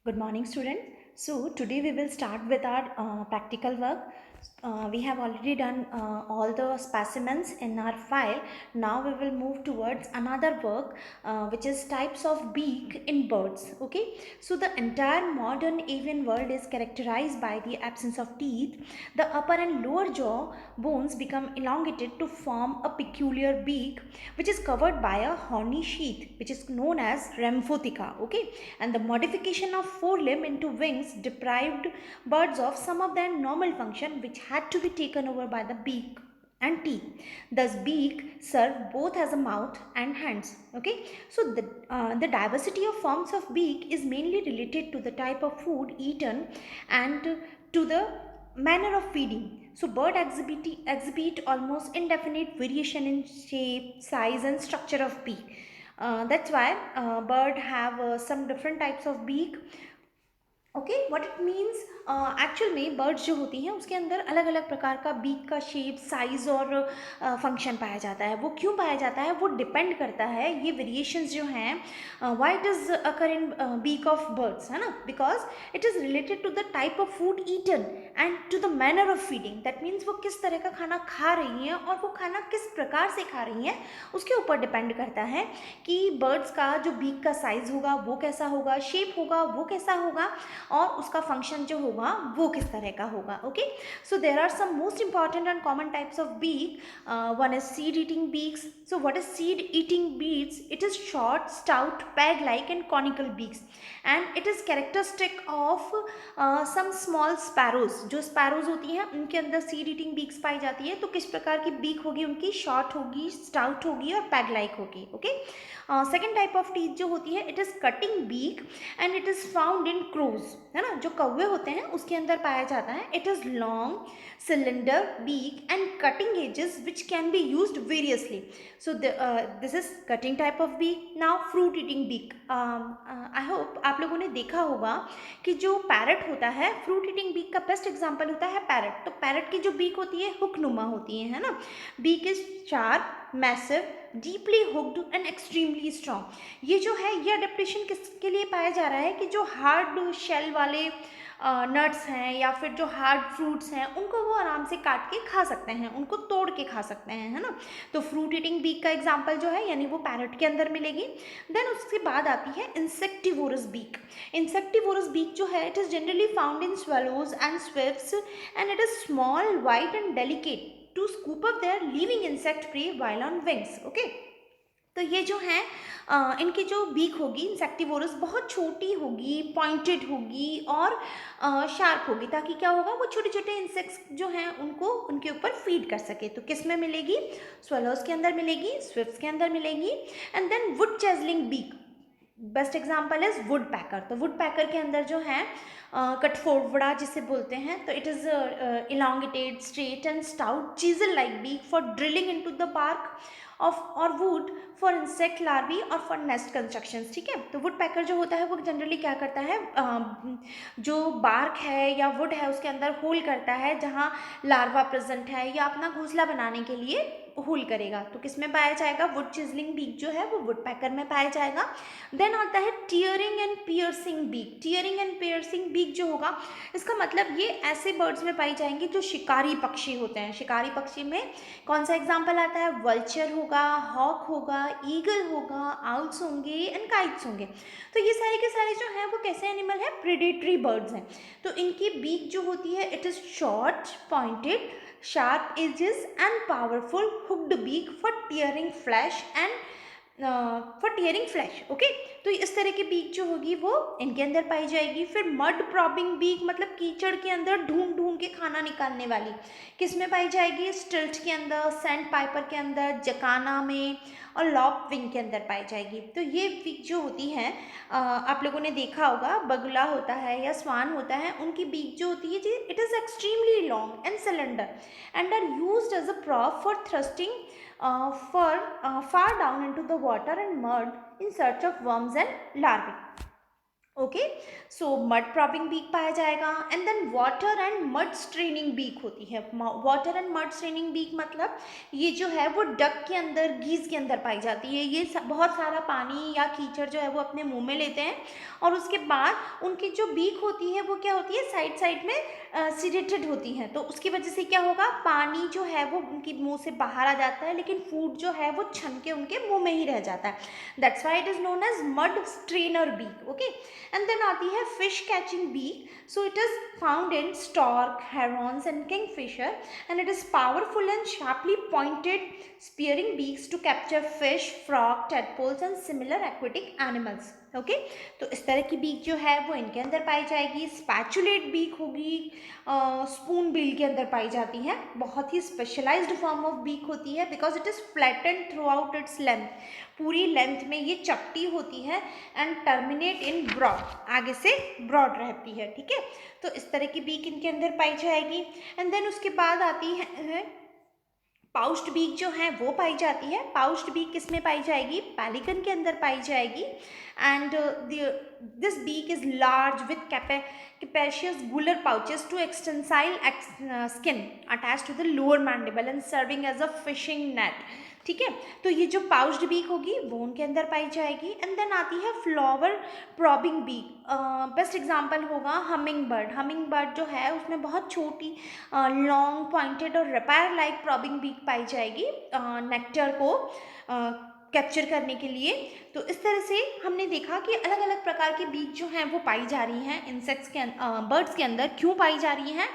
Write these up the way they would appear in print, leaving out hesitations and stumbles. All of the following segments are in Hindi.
Good morning, student. So today we will start with our practical work. We have already done all the specimens in our file. Now we will move towards another work, which is types of beak in birds. Okay. So the entire modern avian world is characterized by the absence of teeth. The upper and lower jaw bones become elongated to form a peculiar beak, which is covered by a horny sheath, which is known as remphotheca. Okay, and the modification of forelimb into wings deprived birds of some of their normal function, which had to be taken over by the beak and teeth. Thus beak serve both as a mouth and hands. Okay, so the diversity of forms of beak is mainly related to the type of food eaten and to the manner of feeding. So bird exhibit almost indefinite variation in shape, size and structure of beak. That's why bird have some different types of beak. Okay what it means actual में बर्ड्स जो होती हैं उसके अंदर अलग अलग प्रकार का बीक का शेप, साइज और फंक्शन पाया जाता है. वो क्यों पाया जाता है, वो डिपेंड करता है, ये वेरिएशंस जो हैं why it is occur in beak of birds, है ना, because it is related to the type of food eaten and to the manner of feeding. That means वो किस तरह का खाना खा रही हैं और वो खाना किस प्रकार से खा रही हैं उसके ऊपर डिपेंड करता है कि बर्ड्स का जो बीक का साइज होगा वो कैसा होगा, शेप होगा वो कैसा होगा और उसका फंक्शन जो होगा वो किस तरह का होगा. Okay, so there are some most important and common types of beak. One is seed eating beaks. So what is seed eating beaks? It is short, stout, peg like and conical beaks and it is characteristic of some small sparrows. जो स्पैरोज होती हैं उनके अंदर सीड ईटिंग बीक्स पाई जाती है. तो किस प्रकार की बीक होगी उनकी? शॉर्ट होगी, स्टाउट होगी और पैग लाइक होगी. Okay, second type of teeth जो होती है it is cutting beak and it is found in crows, है ना, जो कौवे होते हैं उसके अंदर पाया जाता है. It is long cylinder beak and cutting edges which can be used variously. So this is cutting type of beak. Now fruit eating beak. I hope आप लोगों ने देखा होगा कि जो पैरट होता है, फ्रूट ईटिंग बीक का बेस्ट एग्जाम्पल होता है पैरट. तो पैरट की जो बीक होती है हुकनुमा होती है ना. Beak is sharp, massive, deeply hooked and extremely strong. ये जो है ये अडेप्टेशन किसके लिए पाया जा रहा है कि जो हार्ड शेल वाले नट्स हैं या फिर जो हार्ड फ्रूट्स हैं उनको वो आराम से काट के खा सकते हैं, उनको तोड़ के खा सकते हैं, है ना. तो फ्रूट ईटिंग बीक का एग्जांपल जो है यानी वो पैरट के अंदर मिलेगी. देन उसके बाद आती है इंसेक्टिवोरस बीक. इंसेक्टिवोरस बीक जो है it is generally found in swallows and Swift's and it is small, white and delicate to scoop up their living insect prey while on wings. Okay, तो ये जो है इनकी जो बीक होगी इंसेक्टिवोरस बहुत छोटी होगी, पॉइंटेड होगी और शार्प होगी, ताकि क्या होगा वो छोटे छोटे इंसेक्ट्स जो हैं उनको उनके ऊपर फीड कर सके. तो किस में मिलेगी? स्वेलोज के अंदर मिलेगी, स्विफ्ट्स के अंदर मिलेगी. And then wood chiseling beak. Best example is woodpecker. तो वुड पैकर के अंदर जो है कटफोड़वड़ा जिसे बोलते हैं, तो it is elongated, straight and stout chisel like beak for drilling into the bark of or wood for insect larvae or for nest construction. ठीक है, तो वुड पैकर जो होता है वो जनरली क्या करता है, जो बार्क है या वुड है उसके अंदर होल करता है जहाँ लार्वा प्रेजेंट है या अपना घोंसला बनाने के लिए होल करेगा. तो किस में पाया जाएगा? वुड चिजलिंग बीक जो है वो वुड पैकर में पाया जाएगा. देन आता है tearing and piercing beak. Tearing and piercing beak जो होगा इसका मतलब ये ऐसे बर्ड्स में पाई जाएंगी जो शिकारी पक्षी होते हैं. शिकारी पक्षी में कौन सा एग्जाम्पल आता है? वल्चर होगा, हॉक होगा, ईगल होगा, आउल्स होंगे एंड काइट्स होंगे. तो ये सारे के सारे जो हैं वो कैसे एनिमल है? प्रेडेटरी बर्ड्स हैं. तो इनकी बीक जो होती है it is short, pointed, sharp edges and powerful hooked beak for tearing flesh and for tearing flash. Okay, तो इस तरह की बीक जो होगी वो इनके अंदर पाई जाएगी. फिर मड प्रॉबिंग बीक मतलब कीचड़ के अंदर ढूंढ ढूंढ के खाना निकालने वाली, किस में पाई जाएगी? स्टिल्ट के अंदर, सैंड पाइपर के अंदर, जकाना में और लॉप विंग के अंदर पाई जाएगी. तो ये बीक जो होती है आप लोगों ने देखा होगा बगुला होता है या स्वान होता है, उनकी बीक जो होती है जी it is extremely long and cylinder and are used as a prop for thrusting far down into the water and mud in search of worms and larvae. Okay. So mud probing beak पाया जाएगा, and then water and mud straining beak होती है। Water and mud straining beak मतलब ये जो है वो डक के अंदर, गीज के अंदर पाई जाती है। ये बहुत सारा पानी या कीचड़ जो है वो अपने मुंह में लेते हैं, और उसके बाद उनकी जो बीक होती है वो क्या होती है, साइड साइड में सीडेटेड होती हैं। तो उसकी वजह से क्या होगा, पानी जो है वो उनके मुंह से बाहर आ जाता है, लेकिन फूड जो है वो छन के उनके मुंह में ही रह जाता है। That's why it is known as mud strainer beak. Okay. And then आती है fish catching beak. So it is found in stork, herons and kingfisher, and it is powerful and sharply pointed spearing beaks to capture fish, frog, tadpoles and similar aquatic animals. Okay. तो इस तरह की बीक जो है वो इनके अंदर पाई जाएगी। स्पैचुलेट बीक होगी, स्पून बिल के अंदर पाई जाती है। बहुत ही स्पेशलाइज्ड फॉर्म ऑफ बीक होती है, because it is flattened through out its length. पूरी लेंथ में ये चपटी होती है एंड टर्मिनेट इन ब्रॉड, आगे से ब्रॉड रहती है। ठीक है, तो इस तरह की बीक इनके अंदर पाई जाएगी। एंड देन उसके बाद आती है पाउच्ड बीक जो है वो पाई जाती है। पाउच्ड बीक किस में पाई जाएगी, पेलिकन के अंदर पाई जाएगी। And this beak is large with capacious gular pouches to extensile skin attached to the lower mandible and serving as a fishing net. ठीक है, तो ये जो पाउच्ड बीक होगी वो उनके अंदर पाई जाएगी। एंड देन आती है flower probing beak. Best example होगा हमिंग बर्ड। हमिंग बर्ड जो है उसमें बहुत छोटी लॉन्ग पॉइंटेड और रैपर लाइक प्रॉबिंग बीक पाई जाएगी नेक्टर को कैप्चर करने के लिए। तो इस तरह से हमने देखा कि अलग अलग प्रकार की बीक जो हैं वो पाई जा रही हैं इंसेक्ट्स के बर्ड्स के अंदर। क्यों पाई जा रही हैं,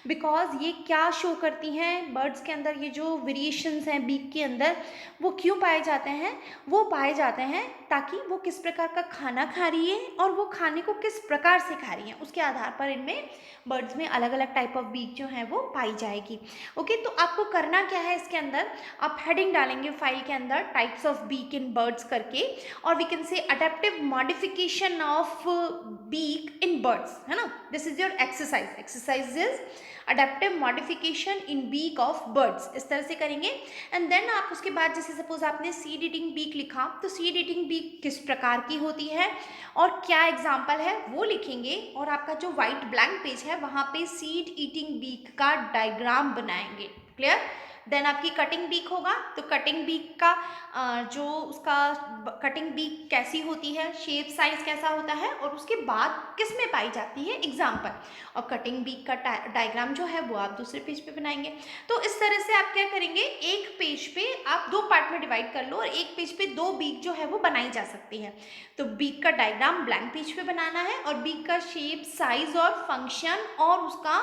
बिकॉज ये क्या शो करती हैं, बर्ड्स के अंदर ये जो वेरिएशंस हैं बीक के अंदर वो क्यों पाए जाते हैं, वो पाए जाते हैं ताकि वो किस प्रकार का खाना खा रही है और वो खाने को किस प्रकार से खा रही है, उसके आधार पर इनमें बर्ड्स में अलग अलग टाइप ऑफ बीक जो है वो पाई जाएगी। ओके, तो आपको करना क्या है, इसके अंदर आप हेडिंग डालेंगे फाइल के अंदर types of beak in birds करके, और we can say adaptive modification of beak in birds, है ना। This is your exercise is adaptive modification in beak of birds. इस तरह से करेंगे। एंड देन आप उसके बाद जैसे सपोज आपने सीड ईटिंग बीक लिखा, तो सीड ईटिंग बीक किस प्रकार की होती है और क्या एग्जाम्पल है वो लिखेंगे, और आपका जो वाइट ब्लैंक पेज है वहाँ पे सीड ईटिंग बीक का डायग्राम बनाएंगे। क्लियर। देन आपकी कटिंग बीक होगा, तो कटिंग बीक का जो उसका कटिंग बीक कैसी होती है, शेप साइज कैसा होता है, और उसके बाद किस में पाई जाती है एग्जाम्पल, और कटिंग बीक का डायग्राम जो है वो आप दूसरे पेज पे बनाएंगे। तो इस तरह से आप क्या करेंगे, एक पेज पे आप दो पार्ट में डिवाइड कर लो और एक पेज पे दो बीक जो है वो बनाई जा सकती है। तो बीक का डायग्राम ब्लैंक पेज पे बनाना है, और बीक का शेप साइज और फंक्शन और उसका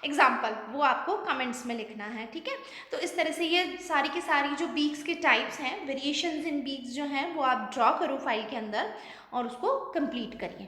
एग्जाम्पल वो आपको कमेंट्स में लिखना है। ठीक है, तो इस तरह से ये सारी की सारी जो बीक्स के टाइप्स हैं, वेरिएशंस इन बीक्स जो हैं वो आप ड्रॉ करो फाइल के अंदर और उसको कंप्लीट करिए।